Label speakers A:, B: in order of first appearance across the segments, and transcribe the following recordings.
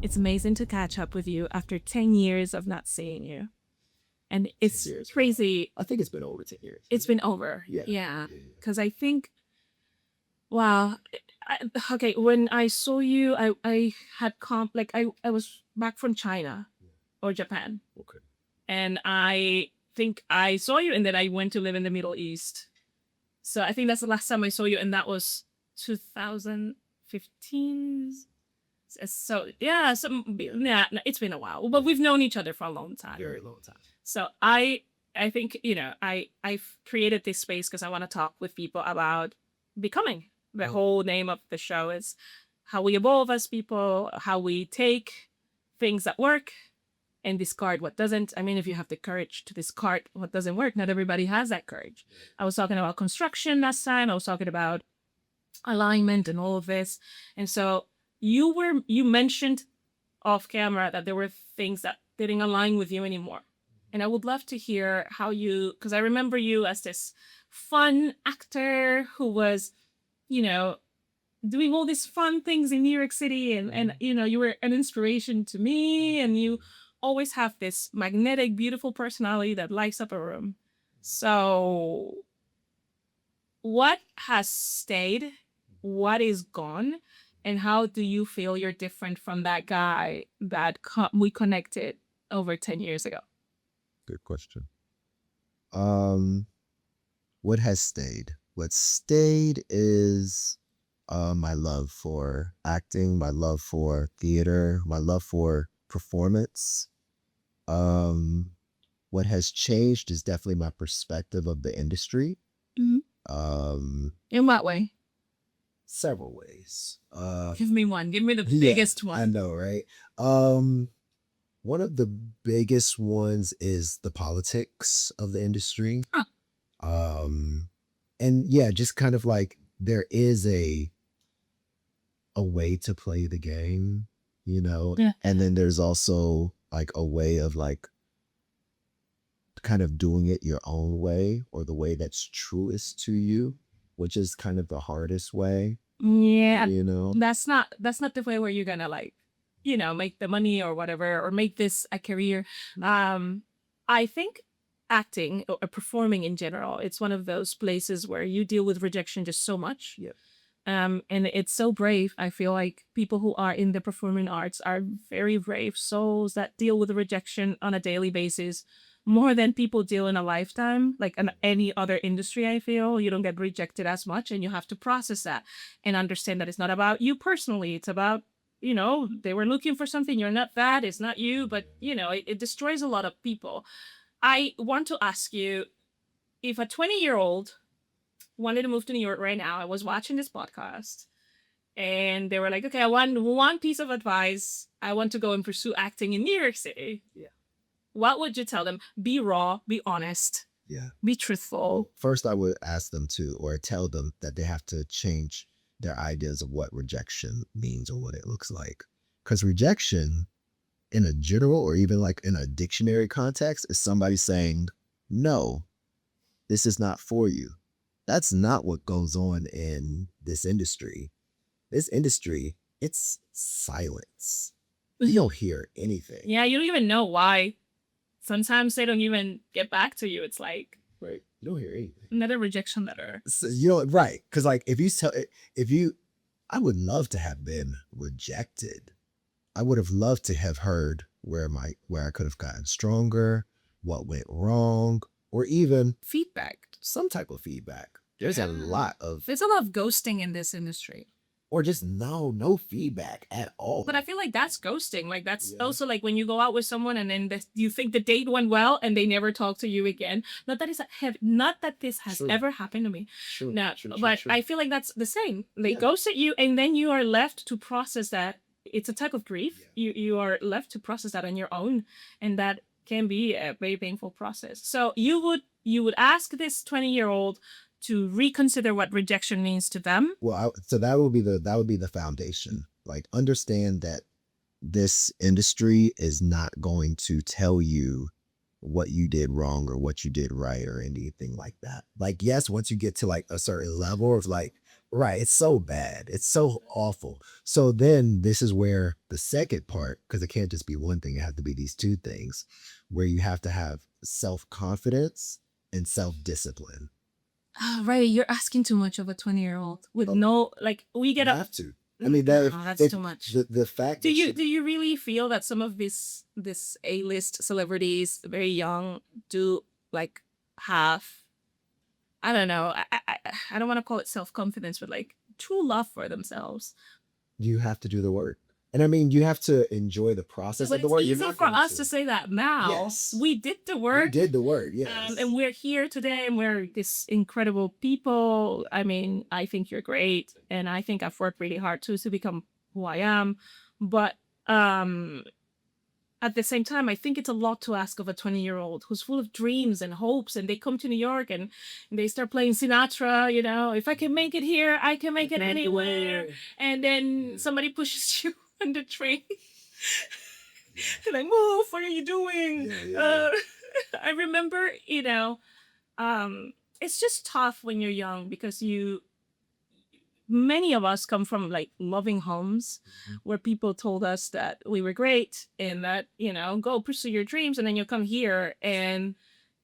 A: It's amazing to catch up with you after 10 years of not seeing you. And it's crazy.
B: I think it's been over 10 years.
A: It's been over. Yeah. Because I think, wow. Okay, when I saw you, I had like I was back from China or Japan.
B: Okay.
A: And I think I saw you and then I went to live in the Middle East. So I think that's the last time I saw you, and that was 2015. So yeah, it's been a while, but we've known each other for a long time.
B: Very long time.
A: So I think I've created this space because I want to talk with people about becoming. The whole name of the show is how we evolve as people, how we take things that work and discard what doesn't. I mean, if you have the courage to discard what doesn't work, not everybody has that courage. I was talking about construction last time. I was talking about alignment and all of this. And so you mentioned off camera that there were things that didn't align with you anymore. And I would love to hear how because I remember you as this fun actor who was, doing all these fun things in New York City. And you were an inspiration to me, and you always have this magnetic, beautiful personality that lights up a room. So what has stayed? What is gone? And how do you feel you're different from that guy that we connected over 10 years ago?
B: Good question. What has stayed? What stayed is my love for acting, my love for theater, my love for performance. What has changed is definitely my perspective of the industry.
A: Mm-hmm. In what way?
B: Several ways.
A: Give me one. Give me the biggest one.
B: I know, right? One of the biggest ones is the politics of the industry.
A: Huh.
B: And yeah, just kind of like there is a way to play the game,
A: Yeah.
B: And then there's also like a way of like kind of doing it your own way, or the way that's truest to you, which is kind of the hardest way.
A: Yeah. That's not the way where you're gonna make the money or whatever, or make this a career. I think acting or performing in general, it's one of those places where you deal with rejection just so much.
B: Yeah.
A: And it's so brave. I feel like people who are in the performing arts are very brave souls that deal with rejection on a daily basis, more than people deal in a lifetime. Like in any other industry, I feel you don't get rejected as much, and you have to process that and understand that it's not about you personally. It's about, they were looking for something. You're not that. It's not you, but it destroys a lot of people. I want to ask you, if a 20-year-old wanted to move to New York right now, I was watching this podcast and they were like, okay, I want one piece of advice. I want to go and pursue acting in New York City.
B: Yeah.
A: What would you tell them? Be raw, be honest.
B: Yeah.
A: Be truthful.
B: First, I would ask them to, or tell them that they have to change their ideas of what rejection means or what it looks like. Because rejection in a general or even like in a dictionary context is somebody saying, no, this is not for you. That's not what goes on in this industry. This industry, it's silence. You don't hear anything.
A: Yeah, you don't even know why. Sometimes they don't even get back to you. It's like,
B: right, you don't hear anything.
A: Another rejection letter.
B: So, right. Because like I would love to have been rejected. I would have loved to have heard where I could have gotten stronger, what went wrong, or even
A: feedback.
B: Some type of feedback. There's a lot of
A: ghosting in this industry.
B: Or just no feedback at all.
A: But I feel like that's ghosting. Like that's also like when you go out with someone and then you think the date went well and they never talk to you again. Not that this has ever happened to me.
B: True.
A: I feel like that's the same. They ghosted you and then you are left to process that. It's a type of grief. Yeah. You are left to process that on your own, and that can be a very painful process. So you would ask this 20-year-old to reconsider what rejection means to them.
B: Well, so that would be the foundation. Like, understand that this industry is not going to tell you what you did wrong or what you did right or anything like that. Like, yes, once you get to like a certain level of like Right. It's so bad. It's so awful. So then this is where the second part, because it can't just be one thing, it has to be these two things, where you have to have self-confidence and self-discipline.
A: Ah, right. You're asking too much of a 20-year-old with no, like, we
B: You
A: get up.
B: have to. I mean, that
A: No, that's
B: if
A: too much.
B: the fact
A: Do
B: that
A: you
B: she
A: do you really feel that some of this A-list celebrities, very young, do like have, I don't know, I don't want to call it self-confidence, but like true love for themselves?
B: you have to do the work. And I mean, you have to enjoy the
A: Yeah,
B: process
A: but
B: of the
A: it's
B: work. You're
A: easy
B: not
A: for
B: going
A: us to
B: to.
A: say that now.
B: Yes.
A: We did the
B: We
A: work,
B: did the work. Yes.
A: and we're here today, and we're this incredible people. I mean, I think you're great, and I think I've worked really hard too to become who I am. But um, at the same time, I think it's a lot to ask of a 20-year-old who's full of dreams and hopes, and they come to New York and they start playing Sinatra. If I can make it here, I can make it anywhere. And then somebody pushes you on the train. Like, move, what are you doing? I remember, it's just tough when you're young because many of us come from like loving homes where people told us that we were great and that, go pursue your dreams. And then you come here and,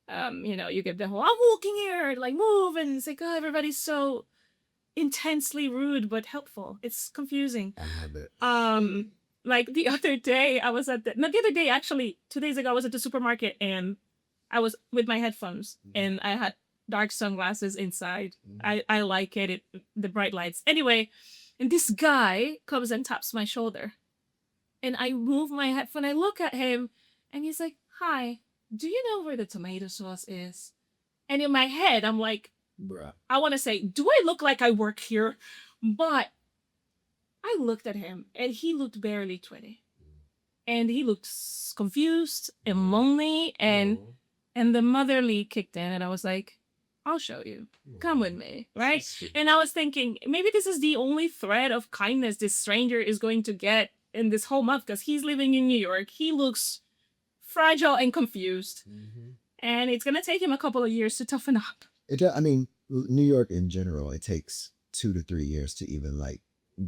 A: you get the whole, I'm walking here, like, move. And it's like, oh, everybody's so intensely rude but helpful. It's confusing.
B: I love it.
A: Like the other day, I was not the other day, actually, 2 days ago, I was at the supermarket and I was with my headphones and I had dark sunglasses inside. I like it, the bright lights. Anyway, and this guy comes and taps my shoulder. And I move my headphone, I look at him, and he's like, hi, do you know where the tomato sauce is? And in my head, I'm like,
B: Bruh.
A: I want to say, do I look like I work here? But I looked at him and he looked barely 20. And he looked confused and lonely, and the motherly kicked in and I was like, I'll show you. Come with me, right? And I was thinking, maybe this is the only thread of kindness this stranger is going to get in this whole month because he's living in New York. He looks fragile and confused. And it's going to take him a couple of years to toughen up.
B: I mean, New York in general, it takes 2 to 3 years to even like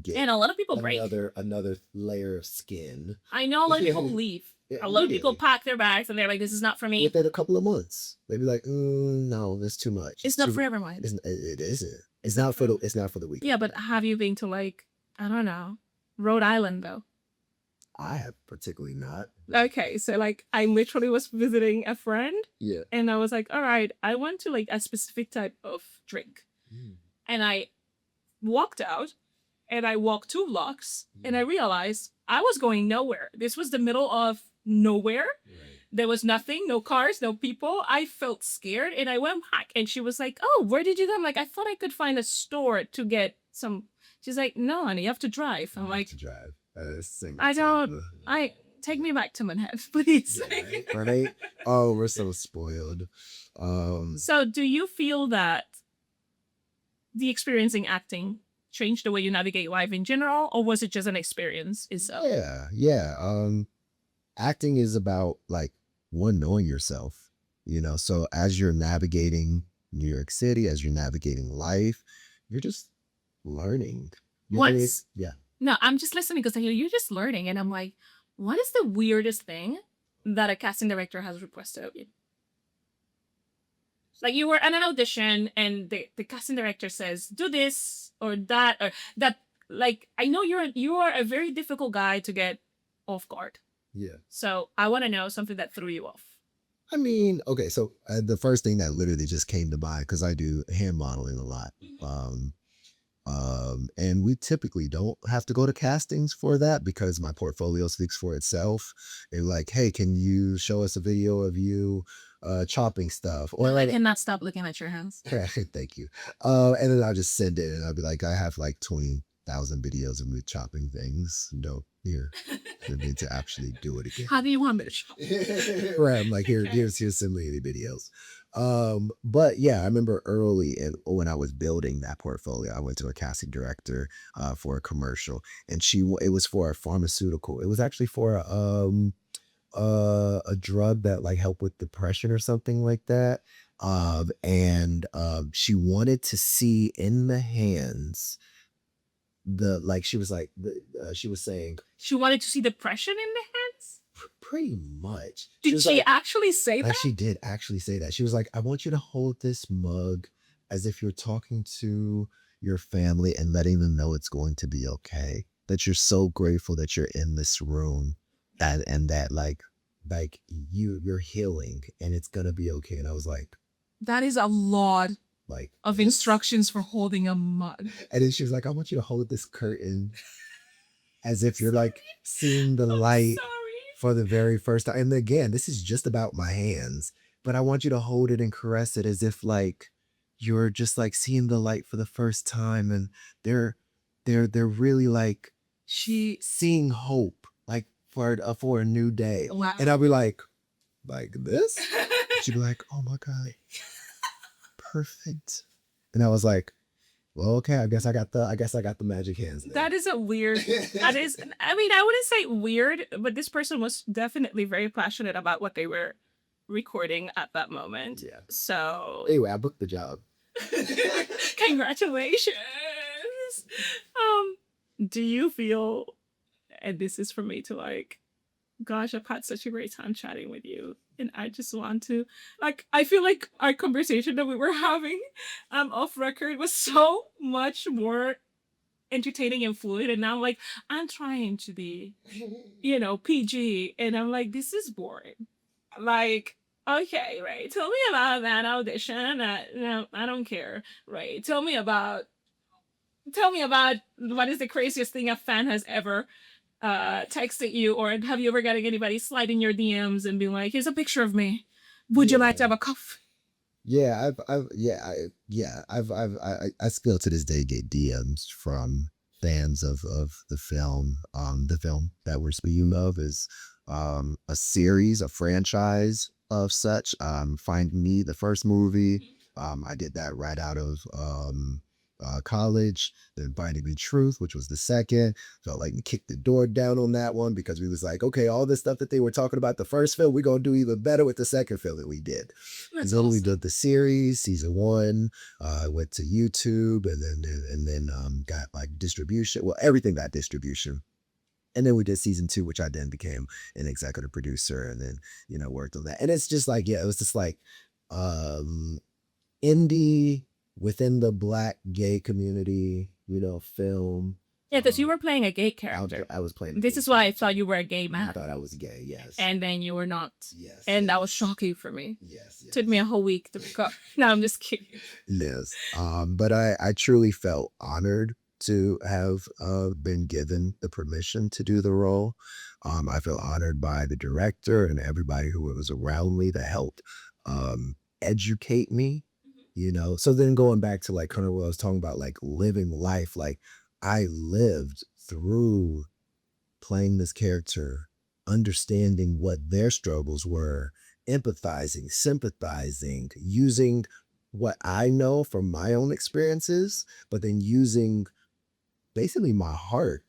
B: get
A: And a lot of people break.
B: another layer of skin.
A: I know a lot of people leave.
B: Yeah,
A: A lot of people
B: immediately.
A: pack their bags and they're like, this is not for me.
B: Within a couple of months, they'd be like, no, that's too much.
A: It's not
B: too,
A: for everyone.
B: it isn't. It's not for the week.
A: Yeah, but have you been to like, I don't know, Rhode Island though?
B: I have particularly not.
A: Okay, so like I literally was visiting a friend
B: Yeah.
A: and I was like, all right, I want to like a specific type of drink. And I walked out and I walked 2 blocks and I realized I was going nowhere. This was the middle of nowhere. There was nothing, no cars, no people. I felt scared and I went back and she was like, oh, where did you go? I'm like, I thought I could find a store to get some. She's like, no, honey, you have to drive. I'm like,
B: to drive.
A: I don't, take me back to Manhattan, please.
B: Right? Oh, we're so spoiled.
A: So do you feel that the experiencing acting changed the way you navigate life in general, or was it just an experience itself?
B: Yeah. Acting is about like one, knowing yourself, so as you're navigating New York City, as you're navigating life, you're just learning.
A: What's
B: Yeah.
A: No, I'm just listening because I hear you're just learning, and I'm like, what is the weirdest thing that a casting director has requested of you? Like you were at an audition, and the casting director says, "Do this or that or that." Like I know you are a very difficult guy to get off guard.
B: Yeah.
A: So I want to know something that threw you off.
B: I mean, okay, so the first thing that literally just came to mind, because I do hand modeling a lot. And we typically don't have to go to castings for that because my portfolio speaks for itself. They're like, hey, can you show us a video of you chopping stuff? Or
A: I
B: like,
A: cannot stop looking at your hands.
B: thank you. And then I'll just send it and I'll be like, I have like 20,000 videos of me chopping things. No, here. I need to actually do it again.
A: How do you want me to show?
B: Right. I'm like, here's some many videos. But yeah, I remember early and when I was building that portfolio, I went to a casting director for a commercial, and it was for a pharmaceutical. It was actually for a drug that like helped with depression or something like that. And she wanted to see in the hands the like she was like she was saying
A: She wanted to see depression in the hands?
B: pretty much. She
A: Did
B: was
A: she
B: like,
A: actually say that?
B: she did actually say that. She was like, I want you to hold this mug as if you're talking to your family and letting them know it's going to be okay. That you're so grateful that you're in this room, and that like you're healing and it's gonna be okay. And I was
A: That is a lot
B: like
A: of instructions for holding a mug.
B: and then she was like, I want you to hold this curtain as if you're like seeing the light
A: Sorry.
B: for the very first time. And again, this is just about my hands, but I want you to hold it and caress it as if like you're just like seeing the light for the first time, and they're really like
A: She
B: seeing hope, like for a new day.
A: Wow.
B: And I'll be like this. She'd be like, oh my god, perfect. And I was like, well, okay, I guess I got the magic hands then.
A: That is a weird. That is. I mean, I wouldn't say weird, but this person was definitely very passionate about what they were recording at that moment.
B: Yeah.
A: So
B: Anyway, I booked the job.
A: congratulations. Do you feel? And this is for me to like. Gosh, I've had such a great time chatting with you. And I just want to like I feel like our conversation that we were having off record was so much more entertaining and fluid. And now like I'm trying to be, PG. And I'm like, this is boring. Like, okay, right. Tell me about that audition. No, I don't care. Right. Tell me about what is the craziest thing a fan has ever texted you, or have you ever gotten anybody slide in your DMs and be like, here's a picture of me. Would you like to have a coffee?
B: Yeah, I still to this day get DMs from fans of the film. The film that we're speaking of is a series, a franchise of such. Find Me, the first movie. I did that right out of college. Then Finding Me Truth, which was the second. Felt like we kicked the door down on that one because we was like, okay, all this stuff that they were talking about the first film, we're gonna do even better with the second film that we did.
A: That's
B: And then we
A: awesome.
B: did the series, season one. Went to YouTube, and then got like distribution. Well, everything got distribution. And then we did season two, which I then became an executive producer, and then worked on that. And it's just like, yeah, it was just like um indie within the Black gay community, film.
A: Yeah, because you were playing a gay
B: I
A: character.
B: was playing.
A: This is why I thought you were a gay
B: I
A: man.
B: thought I was gay. Yes.
A: And then you were not.
B: Yes.
A: And that was shocking for me.
B: Yes.
A: Took me a whole week to pick up. No, I'm just kidding.
B: Yes. But I truly felt honored to have been given the permission to do the role. I feel honored by the director and everybody who was around me that helped educate me. So then going back to like kind of what I was talking about, like living life, like I lived through playing this character, understanding what their struggles were, empathizing, sympathizing, using what I know from my own experiences, but then using basically my heart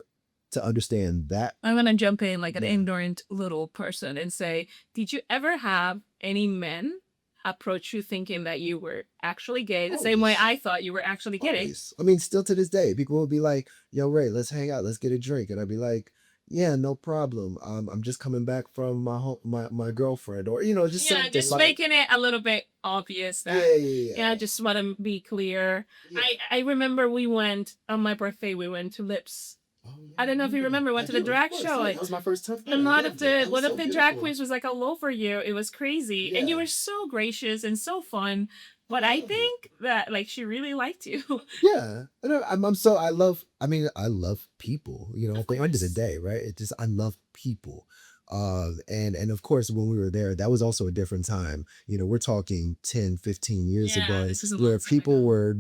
B: to understand that.
A: I'm going to jump in like an
B: Yeah.
A: ignorant little person and say, did you ever have any men approach you thinking that you were actually gay the same way I thought you were actually gay?
B: Always. I mean, still to this day, people will be like, yo, Ray, let's hang out, let's get a drink. And I'd be like, yeah, no problem. I'm just coming back from my girlfriend, or just
A: Yeah,
B: something
A: just
B: like,
A: making it a little bit obvious that
B: yeah.
A: I just want to be clear.
B: Yeah.
A: I remember we went on my birthday. We went to Lips.
B: Oh, yeah,
A: I don't know if you remember. Went to the drag show.
B: That was my first time.
A: And one of the drag queens was like all over you. It was crazy, and you
B: Yeah.
A: were so gracious and so fun. But I think that like she really liked you.
B: Yeah, I love. I mean, I love people. At the end of the day, right? I love people. And of course, when we were there, that was also a different time. We're talking 10, 15 years
A: Yeah,
B: ago,
A: this is a
B: where
A: long time
B: people
A: ago.
B: were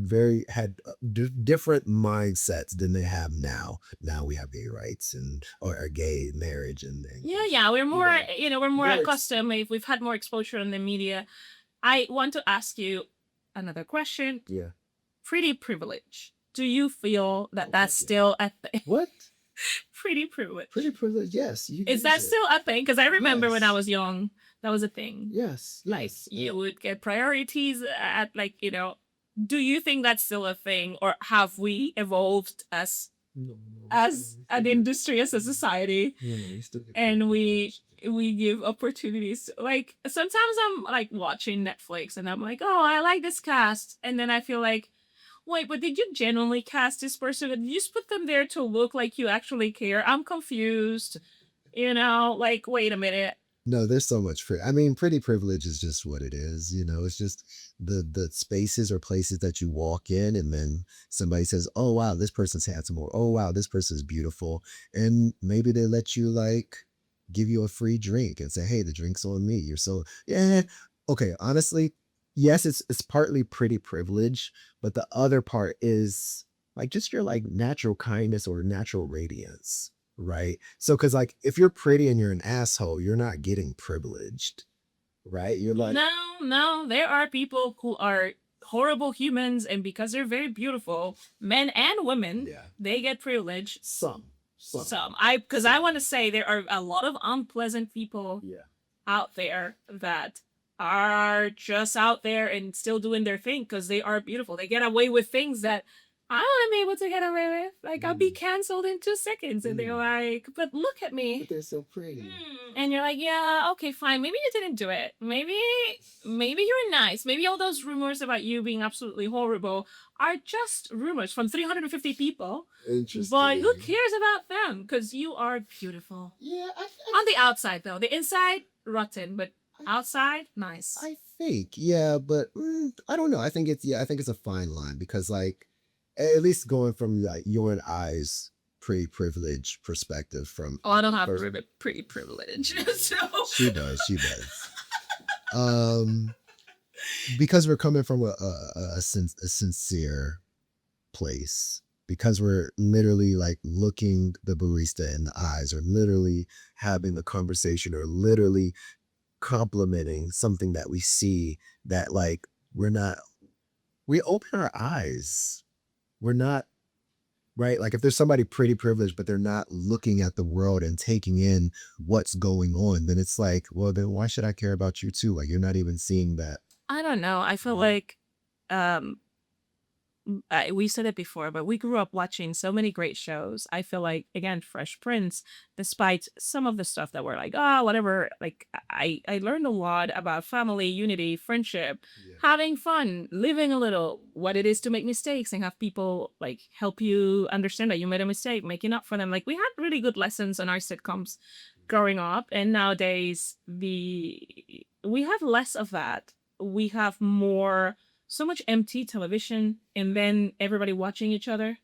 B: had different mindsets than they have now. Now we have gay rights or gay marriage and
A: Yeah, we're more we're more
B: More
A: accustomed. We've had more exposure in the media. I want to ask you another question.
B: yeah.
A: Pretty privilege. Do you feel that
B: Oh,
A: that's
B: yeah.
A: still a thing?
B: What?
A: Pretty privilege.
B: Pretty privilege, yes, you
A: Is
B: use
A: that
B: it.
A: still a thing? Because I remember when I
B: Yes.
A: was young, that was a thing.
B: Yes,
A: Like
B: yes.
A: you would get priorities at like, do you think that's still a thing or have we evolved
B: No, no,
A: as an industry, as a society,
B: you still get
A: and we
B: privileged.
A: we give opportunities? Like sometimes I'm like watching Netflix and I'm like, oh, I like this cast, and then I feel like, wait, but did you genuinely cast this person? Did you just put them there to look like you actually care? I'm confused. Like, wait a minute.
B: No, there's so much I mean, pretty privilege is just what it is, it's just the spaces or places that you walk in and then somebody says, "Oh wow, this person's handsome," or "Oh wow, this person's beautiful." And maybe they let you like give you a free drink and say, "Hey, the drink's on me." You're so yeah. Okay, honestly, yes, it's partly pretty privilege, but the other part is like just your like natural kindness or natural radiance. Right. So, cause like if you're pretty and you're an asshole, you're not getting privileged. Right. You're like,
A: No, no, there are people who are horrible humans, and because they're very beautiful, men and women,
B: yeah,
A: they get privilege.
B: some,
A: Because I want to say there are a lot of unpleasant people
B: yeah.
A: out there that are just out there and still doing their thing because they are beautiful. They get away with things that I want to be able to get away with. Like, I'll be canceled in 2 seconds. And they're like, but look at me.
B: But they're so pretty.
A: And you're like, yeah, okay, fine. Maybe you didn't do it. Maybe you're nice. Maybe all those rumors about you being absolutely horrible are just rumors from 350 people.
B: Interesting.
A: But who cares about them? Because you are beautiful.
B: Yeah,
A: On the outside, though. The inside, rotten. But outside, nice.
B: I think, yeah, but I don't know. I think it's a fine line because like, at least going from like your and I's pretty privileged perspective from.
A: Oh, I don't have
B: first-
A: pretty privilege. So
B: She does. Um, because we're coming from a sincere place, because we're literally like looking the barista in the eyes or literally having the conversation or literally complimenting something that we see that like we open our eyes. We're not right. Like if there's somebody pretty privileged, but they're not looking at the world and taking in what's going on, then it's like, well, then why should I care about you too? Like you're not even seeing that.
A: I don't know. I feel like um we said it before, but we grew up watching so many great shows. I feel like, again, Fresh Prince, despite some of the stuff that we're like, oh, whatever, like I learned a lot about family, unity, friendship, having fun, living a little, what it is to make mistakes and have people like help you understand that you made a mistake, making up for them. Like we had really good lessons on our sitcoms growing up, and nowadays we have less of that. We have more so much empty television and then everybody watching each other.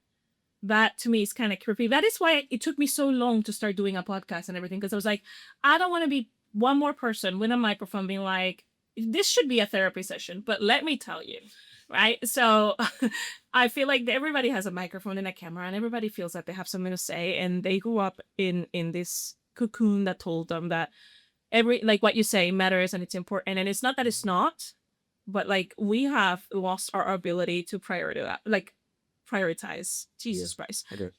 A: That to me is kind of creepy. That is why it took me so long to start doing a podcast and everything, because I was like, I don't want to be one more person with a microphone being like, this should be a therapy session, but let me tell you. Right. So I feel like everybody has a microphone and a camera and everybody feels that they have something to say, and they grew up in this cocoon that told them that every like what you say matters and it's important. And it's not that it's not, but like we have lost our ability to prioritize. Jesus Christ.
B: Okay.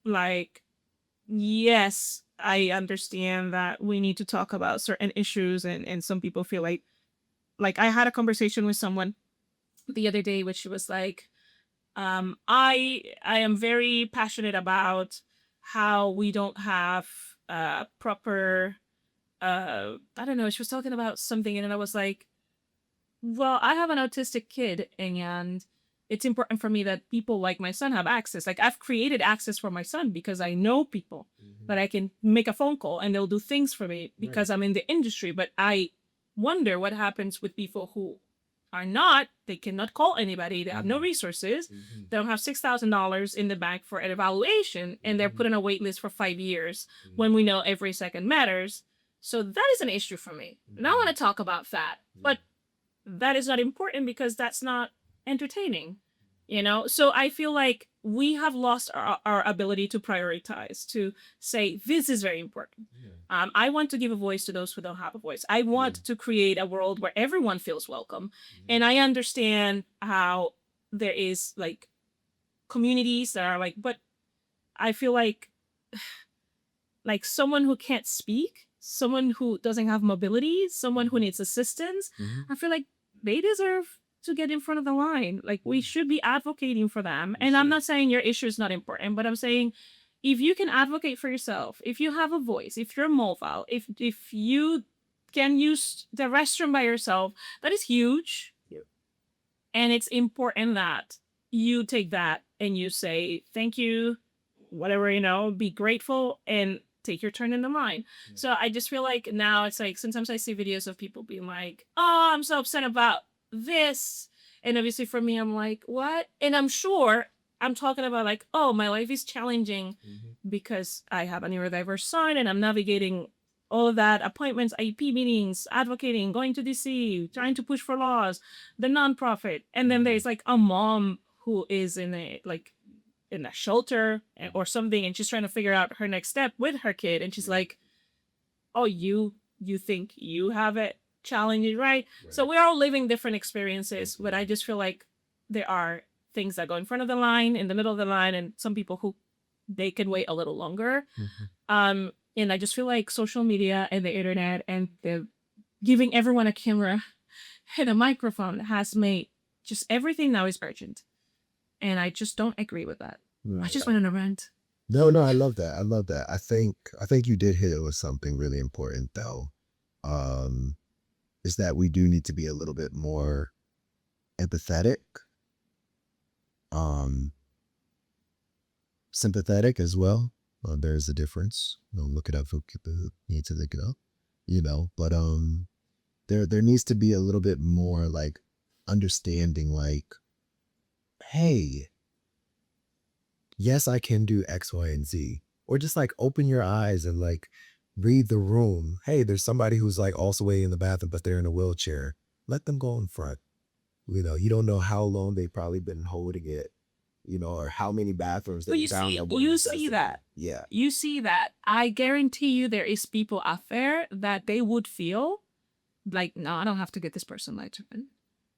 A: Like, yes, I understand that we need to talk about certain issues, and some people feel like I had a conversation with someone the other day which was like, I am very passionate about how we don't have proper I don't know, she was talking about something, and then I was like, well, I have an autistic kid, and it's important for me that people like my son have access. Like I've created access for my son because I know people that I can make a phone call and they'll do things for me because I'm in the industry. But I wonder what happens with people who are not, they cannot call anybody, they have no resources, they don't have $6,000 in the bank for an evaluation, and they're put on a wait list for 5 years when we know every second matters. So that is an issue for me. And I want to talk about that. But that is not important because that's not entertaining, So I feel like we have lost our ability to prioritize, to say this is very important. I want to give a voice to those who don't have a voice. I want to create a world where everyone feels welcome. And I understand how there is like communities that are like, but I feel like like someone who can't speak, someone who doesn't have mobility, someone who needs assistance, I feel like they deserve to get in front of the line. Like we should be advocating for them. And I'm not saying your issue is not important, but I'm saying if you can advocate for yourself, if you have a voice, if you're mobile, if you can use the restroom by yourself, that is huge. And it's important that you take that and you say, thank you, whatever, be grateful and take your turn in the line. So I just feel like now it's like sometimes I see videos of people being like, oh, I'm so upset about this. And obviously for me, I'm like, what? And I'm sure I'm talking about like, oh, my life is challenging because I have a neurodiverse son and I'm navigating all of that, appointments, IEP meetings, advocating, going to DC, trying to push for laws, the nonprofit. And then there's like a mom who is in a shelter or something, and she's trying to figure out her next step with her kid. And she's like, oh, you think you have it challenging, right? So we're all living different experiences, but I just feel like there are things that go in front of the line, in the middle of the line, and some people who they can wait a little longer. And I just feel like social media and the internet and the giving everyone a camera and a microphone has made just everything now is urgent. And I just don't agree with that. I just went on a rant.
B: No, I love that. I love that. I think you did hit it with something really important though. Is that we do need to be a little bit more empathetic, sympathetic as well. There's a difference. Look it up for people who need to look it up. But there needs to be a little bit more like understanding, like, hey, yes, I can do X, Y, and Z. Or just like open your eyes and like read the room. Hey, there's somebody who's like also way in the bathroom, but they're in a wheelchair. Let them go in front. You don't know how long they've probably been holding it, or how many bathrooms they found.
A: You see that.
B: Yeah.
A: You see that. I guarantee you there is people out there that they would feel like, no, I don't have to get this person my turn.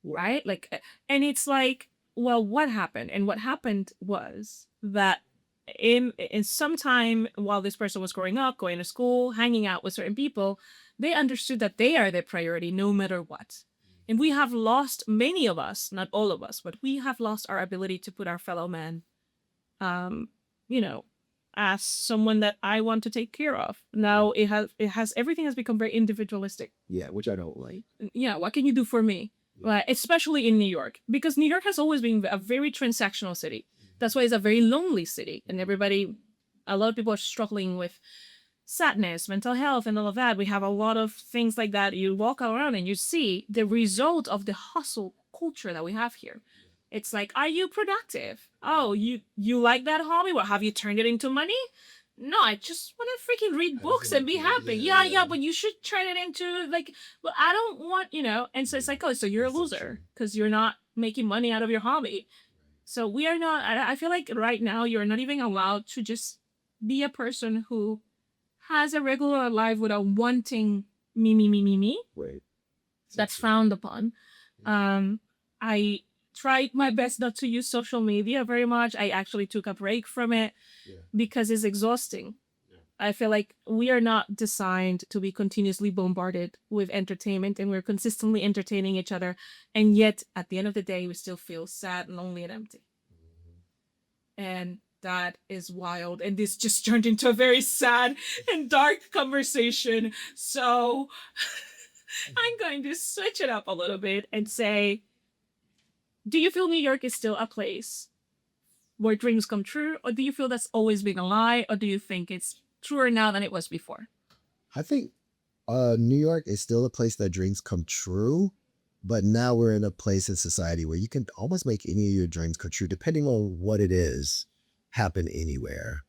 A: Right? Like, and it's like, well, what happened? And what happened was that in some time while this person was growing up, going to school, hanging out with certain people, they understood that they are their priority no matter what. And we have lost, many of us, not all of us, but we have lost our ability to put our fellow man, as someone that I want to take care of. Now everything has become very individualistic.
B: Yeah, which I don't like.
A: Yeah, what can you do for me? Especially in New York, because New York has always been a very transactional city. That's why it's a very lonely city. And a lot of people are struggling with sadness, mental health, and all of that. We have a lot of things like that. You walk around and you see the result of the hustle culture that we have here. It's like, are you productive? Oh, you like that hobby? Well, have you turned it into money? No, I just want to freaking read books and be happy. Yeah, but you should turn it into like, well, I don't want, and so it's like, oh, so you're a loser because you're not making money out of your hobby. So we are not, I feel like right now you're not even allowed to just be a person who has a regular life without wanting me.
B: Right.
A: That's frowned upon. I tried my best not to use social media very much. I actually took a break from it because it's exhausting. I feel like we are not designed to be continuously bombarded with entertainment, and we're consistently entertaining each other. And yet at the end of the day, we still feel sad, lonely, and empty. And that is wild. And this just turned into a very sad and dark conversation. So I'm going to switch it up a little bit and say, do you feel New York is still a place where dreams come true? Or do you feel that's always been a lie? Or do you think it's truer now than it was before?
B: I think New York is still a place that dreams come true. But now we're in a place in society where you can almost make any of your dreams come true, depending on what it is, happen anywhere.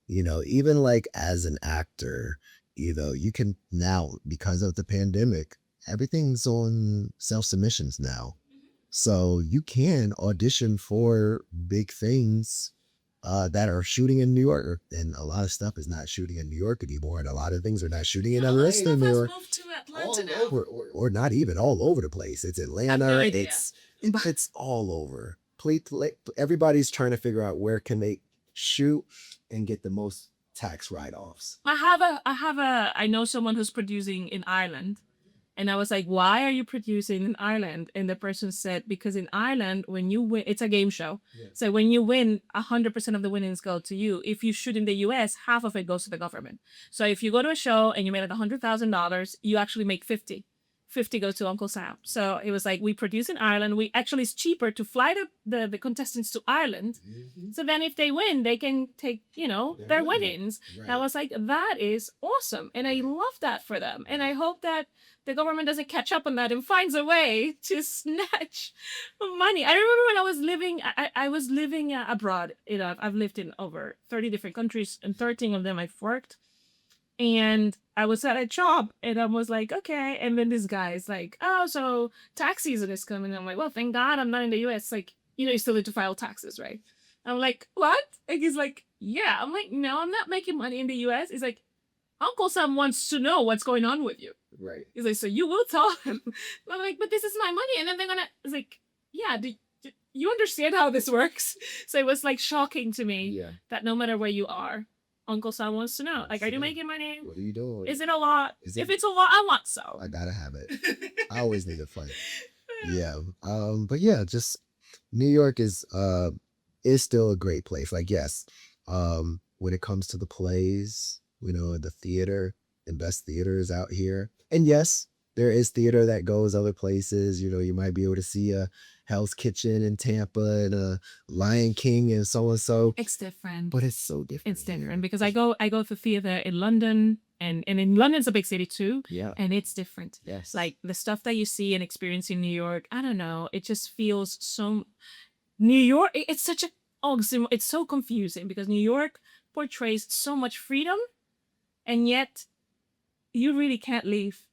B: Even like as an actor, you can now, because of the pandemic, everything's on self-submissions now. So you can audition for big things that are shooting in New York, and a lot of stuff is not shooting in New York anymore, and a lot of things are not shooting in Atlanta, New York, or not even all over the place. It's Atlanta. It's all over. Everybody's trying to figure out where can they shoot and get the most tax write-offs.
A: I know someone who's producing in Ireland. And I was like, why are you producing in Ireland? And the person said, because in Ireland, when you win, it's a game show. Yeah. So when you win, 100% of the winnings go to you. If you shoot in the US, half of it goes to the government. So if you go to a show and you made it $100,000, you actually make 50. 50 goes to Uncle Sam. So it was like, we produce in Ireland. We actually, it's cheaper to fly the contestants to Ireland. Mm-hmm. So then if they win, they can take, their winnings. Right. And I was like, that is awesome. And I love that for them. And I hope that the government doesn't catch up on that and finds a way to snatch money. I remember when I was living abroad. I've lived in over 30 different countries, and 13 of them I've worked. And I was at a job, and I was like, okay. And then this guy is like, oh, so tax season is coming. And I'm like, well, thank God I'm not in the US. Like, you still need to file taxes, right? I'm like, what? And he's like, yeah. I'm like, no, I'm not making money in the US. He's like, Uncle Sam wants to know what's going on with you. Right. He's like, so you will tell him. I'm like, but this is my money. And then they're gonna, it's like, yeah, do you understand how this works? So it was like shocking to me that no matter where you are, Uncle Sam wants to know. Like, are you making money?
B: What are you doing?
A: Is it a lot? If it's a lot, I want so.
B: I gotta have it. I always need a fight. Yeah. But yeah, just New York is still a great place. Like, yes, when it comes to the plays, the theater, the best theaters out here. And yes, there is theater that goes other places. You might be able to see a Hell's Kitchen in Tampa and a Lion King and so and so.
A: It's different.
B: But it's so different.
A: It's different because I go to theater in London, and in London's a big city too. Yeah. And it's different. Yes. Like the stuff that you see and experience in New York, I don't know. It just feels so New York. It's such a it's so confusing because New York portrays so much freedom, and yet you really can't leave.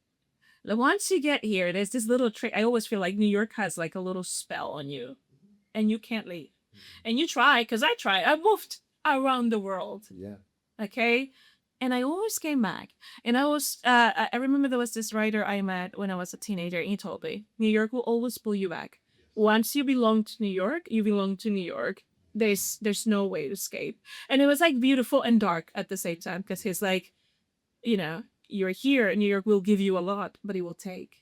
A: Once you get here, there's this little trick. I always feel like New York has like a little spell on you, and you can't leave. And you try, because I tried. I moved around the world. Yeah. Okay. And I always came back. And I remember there was this writer I met when I was a teenager, and he told me, New York will always pull you back. Once you belong to New York, you belong to New York. There's no way to escape. And it was like beautiful and dark at the same time, because he's like, you're here, New York will give you a lot, but it will take.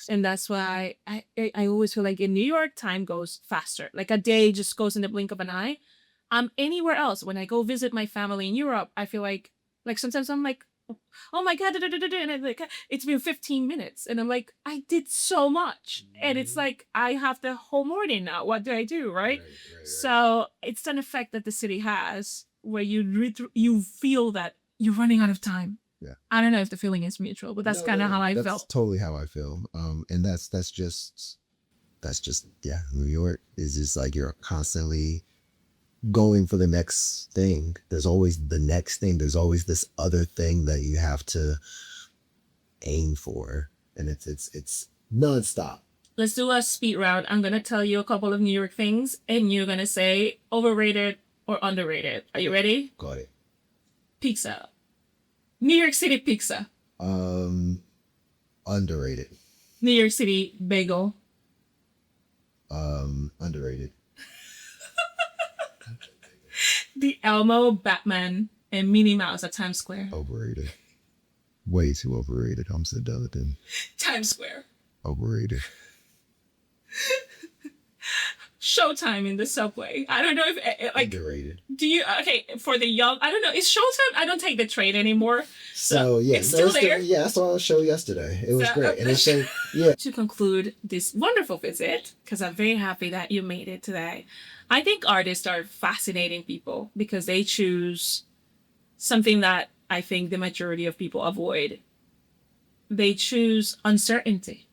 A: And that's why I always feel like in New York, time goes faster. Like a day just goes in the blink of an eye. Anywhere else, when I go visit my family in Europe, I feel like sometimes I'm like, oh my God, and I'm like, it's been 15 minutes. And I'm like, I did so much. Mm-hmm. And it's like, I have the whole morning now. What do I do, right? So it's an effect that the city has where you feel that you're running out of time. Yeah. I don't know if the feeling is mutual, but that's kind of how I felt.
B: That's totally how I feel. And that's just New York is just like you're constantly going for the next thing. There's always the next thing. There's always this other thing that you have to aim for, and it's nonstop.
A: Let's do a speed round. I'm gonna tell you a couple of New York things, and you're gonna say overrated or underrated. Are you ready?
B: Got it.
A: Pizza. New York City pizza.
B: Underrated.
A: New York City bagel.
B: Underrated.
A: The Elmo, Batman, and Minnie Mouse at Times Square.
B: Overrated. Way too overrated. I'm so done with them.
A: Times Square.
B: Overrated.
A: Showtime in the subway. I don't know if
B: underrated.
A: Do you for the young? I don't know. Is Showtime? I don't take the train anymore.
B: So yeah, it's still there. Yeah, I saw a show yesterday. It was great, and it showed. Yeah.
A: To conclude this wonderful visit, because I'm very happy that you made it today. I think artists are fascinating people because they choose something that I think the majority of people avoid. They choose uncertainty.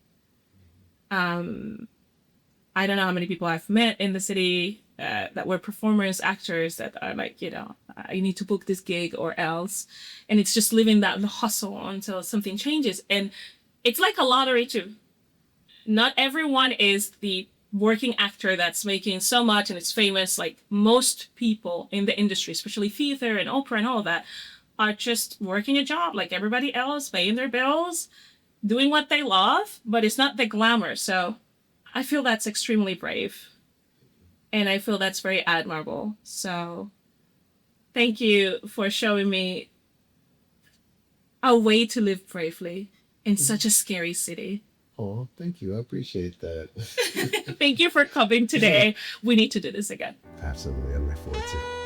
A: I don't know how many people I've met in the city that were performers, actors that are like, I need to book this gig or else. And it's just living that hustle until something changes. And it's like a lottery too. Not everyone is the working actor that's making so much and it's famous. Like most people in the industry, especially theater and opera and all of that, are just working a job like everybody else, paying their bills, doing what they love, but it's not the glamour. So I feel that's extremely brave. And I feel that's very admirable. So Thank you for showing me a way to live bravely in such a scary city.
B: Oh, thank you. I appreciate that.
A: Thank you for coming today. We need to do this again.
B: Absolutely. I look forward to it.